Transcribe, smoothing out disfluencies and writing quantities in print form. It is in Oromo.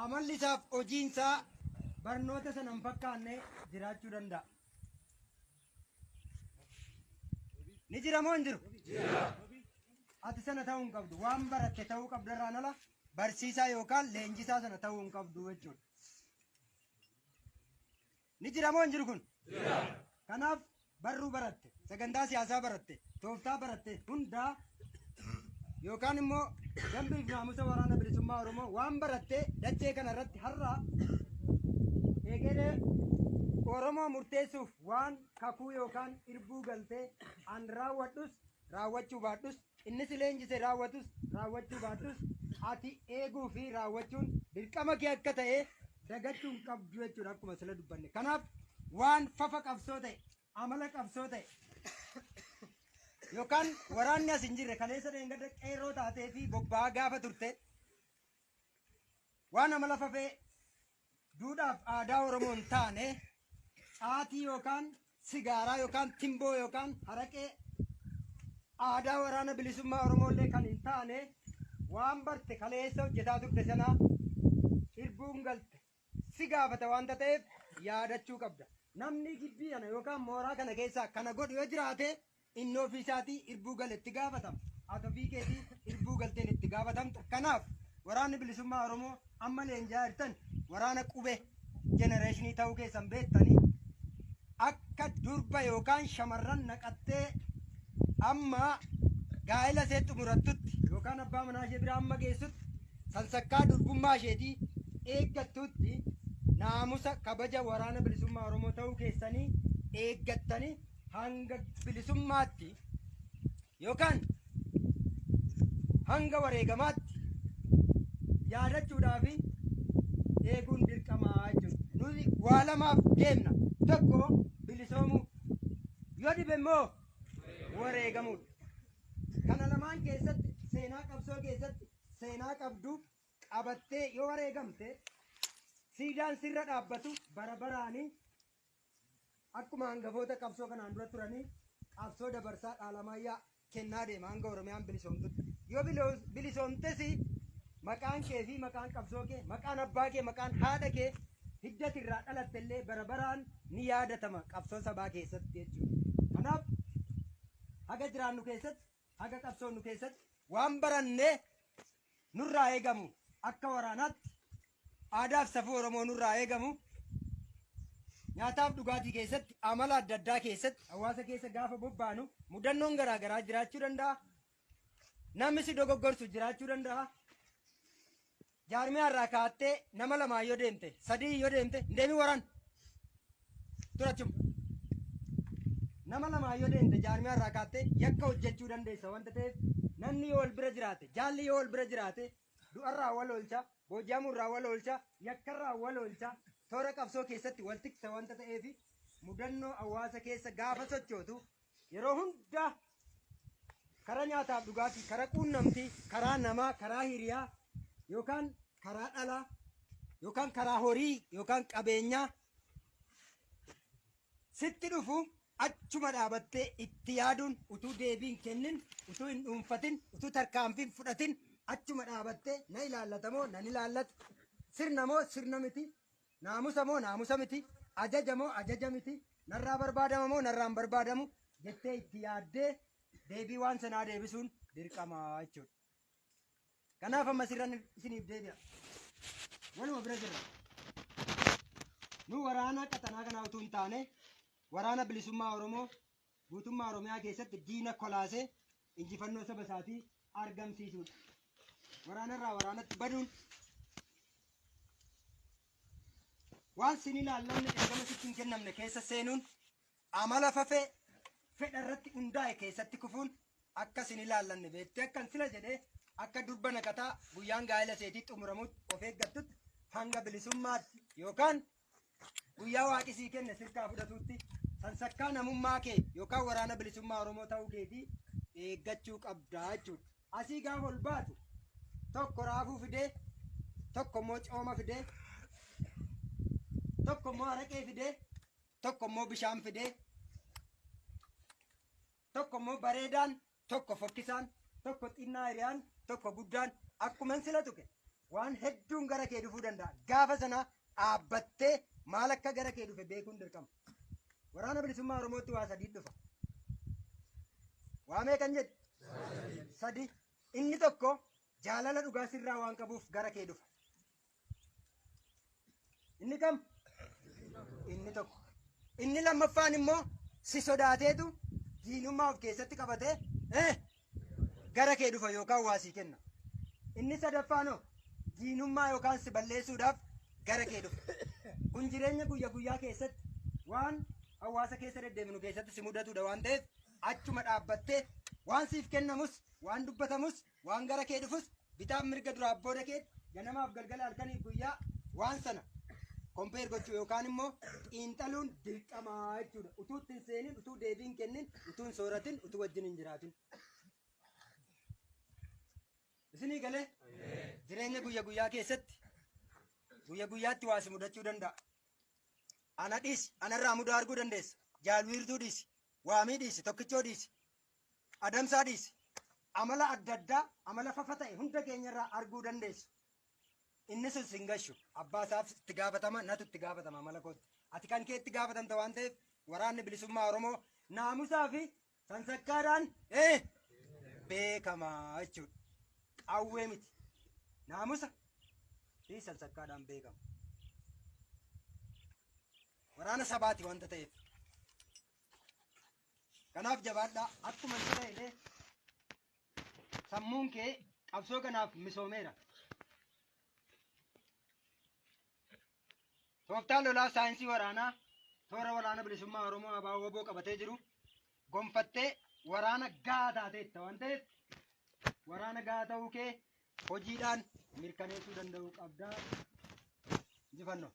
amalli isaaf hojiinsaa barnoota sana hin fakkaanne jiraachuu danda'a. Ni jira moo hin jiru? Ati sana ta'uu hin qabdu. Waan baratte ta'uu qabdarraan ala barsiisaa yookaan leenjisaa sana ta'uu hin qabdu jechuudha. Ni jira moo hin jiru kun? Kanaaf barruu baratte, sagantaa siyaasaa baratte, tooftaa baratte hundaa yookaan immoo dambiif naamusa waraana bilisummaa Oromoo waan baratte dachee kana irratti har'a eegalee Oromoo murteessuuf waan kakuu yookaan irbuu galtee an raawwadhus raawwachuu baadhus inni si leenjise raawwachuu baadhus ati eeguu fi raawwachuun dirqama kee akka ta'e dagachuu hin qabdu jechuudha akkuma sila dubbanne. Kanaaf waan fafa qabsoo ta'e amala qabsoo ta'e yookaan waraanni as hin jirre kaleessa deengada qeerroo taatee fi bobba'aa gaafa turte waan amala fafee duudhaaf aadaa Oromoo hin taane caatii yookaan sigaaraa yookaan timboo yookaan haraqee aadaa waraana bilisummaa Oromoollee kan hin taane waan barte kaleessa hojjetaa turte sanaa irbuun galte si gaafata waanta ta'eef yaadachuu qabda. Namni gibbii kana yookaan mooraa kana keessaa kana godhu yoo jiraate inni ofiisaatii irbuu gale itti gaafatama. Ati ofii keetii irbuu galteen itti gaafatamta. Kanaaf waraanni bilisummaa Oromoo amma leenjaa jirtan waraana qubee jenereeshinii ta'uu keessan beektanii akka durba yookaan shamarran naqattee amma gaa'ela ishee xumurattutti yookaan abbaa manaa ishee bira amma geessutti sansakkaa durbummaa isheetii eeggattutti naamusa kabaja waraana bilisummaa Oromoo ta'uu keessanii eeggattanii hanga bilisummaatti yookaan hanga wareegamaatti yaadachuudhaaf eeguun dirqamaa jechuudha. Nuti waa lamaaf deemna. Tokko bilisoomuu yoo dhibe immoo wareegamuudha. Kana lamaan keessatti seenaa qabsoo keessatti seenaa qabdu qabattee yoo wareegamte siidaan sirra dhaabbatu bara baraanii akkuma hangafoota qabsoo kanaan dura turanii qabsoo dabarsaa dhaalamayyaa kennaa deema hanga Oromiyaan bilisoomtutti. Yoo bilisoomtes maqaan kee fi maqaan qabsoo kee maqaan abbaa kee maqaan haadha kee hiddati irraa dhalatte illee bara baraan ni yaadatama qabsoo sabaa keessatti jechuudha. Kanaaf haga jiraannu keessatti haga qabsoonnu keessatti waan barannee nurraa eegamu akka waraanaatti aadaaf safuu Oromoo nurraa eegamu nyaataaf dhugaatii keessatti amala adda addaa keessatti hawaasa keessa gaafa bobbaanu mudannoon garaa garaa jiraachuu danda'a. Namni si dogoggorsu jiraachuu danda'a. Jaarmiyaa irraa kaattee nama lamaa yoo deemte sadii yoo deemte deemi waraan turachuma. Nama lamaa yoo deemte jaarmiyaa irraa kaattee yakka hojjechuu dandeessa wanta ta'eef namni yoo wal bira jiraate jaalli yoo wal bira jiraate du'arraa wal oolcha booji'amuurraa wal oolcha yakkarraa wal oolcha toora qabsoo keessatti wal tiksa wanta ta'eef mudannoo hawaasa keessa gaafa sochootu yeroo hundaa karaa nyaataaf dhugaatii karaa quunnamtii karaa namaa karaa hiriyaa yookaan karaa dhalaa yookaan karaa horii yookaan qabeenyaa sitti dhufu achuma dhaabattee itti yaaduun utuu deebiin kennin utuu hin dhuunfatin utuu tarkaanfiin fudhatin achuma dhaabattee na ilaallatamoo nan ilaallatu sirna moo sirna miti naamusa moo naamusa miti ajaja moo ajaja miti narraa barbaadama moo narraan barbaadamu jettee itti yaaddee deebii waan sanaa deebisuun dirqamaa jechuudha. Kanaaf amma sirran isiniif deebi'a. Waluma bira jirra. Nu waraana qaxanaa kanaa utuu hin taane waraana bilisummaa Oromoo guutummaa Oromiyaa keessatti diina kolaasee injifannoo saba isaatii argamsiisuudha. Waraanarraa waraanatti baduun waan sin ilaallanne ergama sitti hin kennamne keessa seenuun amala fafee fedha irratti hundaa'e keessatti kufuun akka sin ilaallanne beektee akkan sila jedhee akka durba naqataa guyyaan gaa'ela seetii xumuramutti of eeggattutti hanga bilisummaatti yookaan guyyaa waaqisii kenne sirkaa fudhatutti sansakkaa namummaa kee yookaan waraana bilisummaa Oromoo ta'uu keetii eeggachuu qabdaa jechuudha. Asii gaafa ol baatu tokko raafuu fidee tokko immoo cooma fidee tokko immoo haraqee fidee tokko immoo bishaan fidee tokko immoo bareedaan tokko fokkisaan tokko xinnaa hiriyaan tokko guddaan akkuma sila tuqe waan hedduun gara kee dhufuu danda'a. Gaafa sana dhaabbattee maal akka gara kee dhufe beekuun dirqama. Waraana bilisummaa Oromootti waa sadii dhufa. Waa meeqan jedhe? Sadi. Inni tokko jaalala dhugaa sirraa waan qabuuf gara kee dhufa. Inni kam? Inni tokko. Inni lammaffaan immoo si sodaateetu diinummaa of keessatti qabatee gara kee dhufa yookaan waa sii kenna. Inni sadaffaanoo diinummaa yookaan si balleessuudhaaf gara kee dhufa. Kun jireenya guyyaa guyyaa keessatti waan hawaasa keessa deddeemnu keessatti si mudatudha waan ta'eef achuma dhaabbattee waan siif kennamus waan dubbatamus waan gara kee dhufus bitaaf mirga duraaf booda kee ganamaaf galgala halkaniif guyyaa waan sana kompeer gochuu yookaan immoo xiinxaluun dirqamaa jechuudha. Utuu ittiin seenin, utuu deebiin kennin, utuu hin sooratin, utuu wajjin hin jiraatin. Isinii galee jireenya guyyaa guyyaa keessatti guyyaa guyyaatti waa si mudachuu danda'a. Ana dhiisi, anarraa mudaa arguu dandeessa. Jaalwiirtuu dhiisi, waamii dhiisi, tokkichoo dhiisi, adamsaa dhiisi. Amala adda addaa, amala fafa ta'e hunda keenyarraa arguu dandeessu. Inni sun sin gashu abbaa isaaf itti gaafatama, natu itti gaafatama amala kootti. Ati kan kee itti gaafatamta waan ta'eef waraanni bilisummaa Oromoo naamusaa fi sansakkaadhaan beekamaa jechuudha. Qawwee miti. Naamusa fi sansakkaadhaan beekama. Waraana sabaati wanta ta'eef. Kanaaf jabaadhaa akkuma inni ta'e sammuun kee qabsoo kanaaf misoomeera. Tooftaan lolaa saayinsii waraanaa toora waraana bilisummaa Oromoo abaa woboo qabatee jiru gonfattee waraana gahaa taateetta waan ta'eef waraana gahaa ta'uu kee hojiidhaan mirkaneessuu danda'uu qabdaa. Injifannoo.